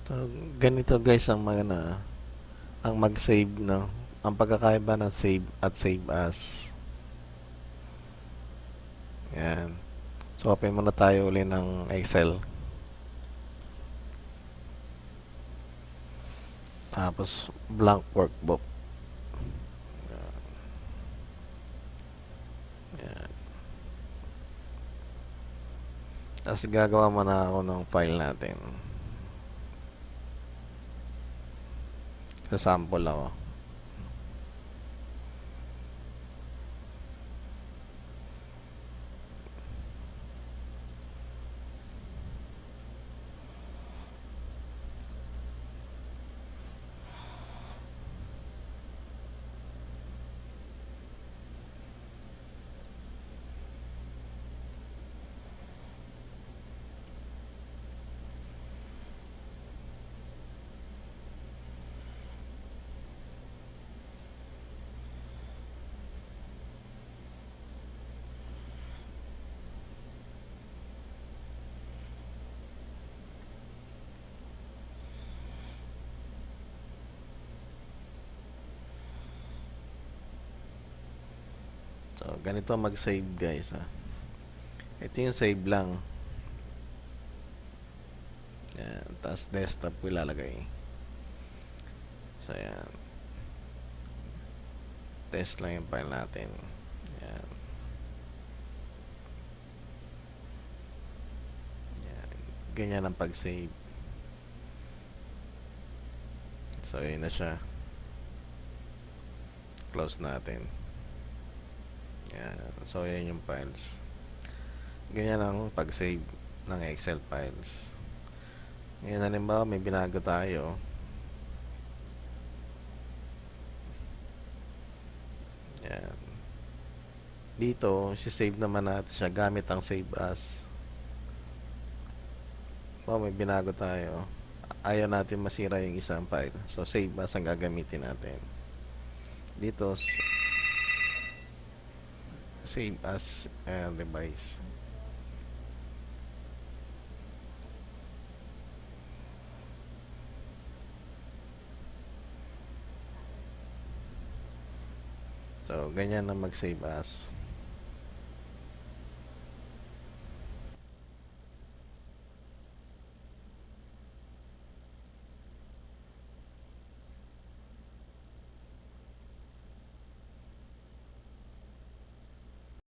So, ganito guys ang mga ang mag-save, no? Ang pagkakaiba ng save at save as. Yan. So, open muna tayo uli ng Excel. Tapos, blank workbook. Yan. Tapos, gagawa muna ako ng file natin. Sa sample ako. So, ganito mag-save guys. Ha? Ito yung save lang. Yan. Tapos, desktop ko ilalagay. So, yan. Test lang yung file natin. Yan. Yan. Ganyan ang pag-save. So, yun na siya. Close natin. Yan. So, yan yung files. Ganyan ang pag-save ng Excel files. Ngayon, halimbawa, may binago tayo. Yan. Dito, si-save naman natin siya gamit ang save as. May binago tayo. Ayaw natin masira yung isang file. So, save as ang gagamitin natin. Dito, save as device. So, ganyan na mag-save as.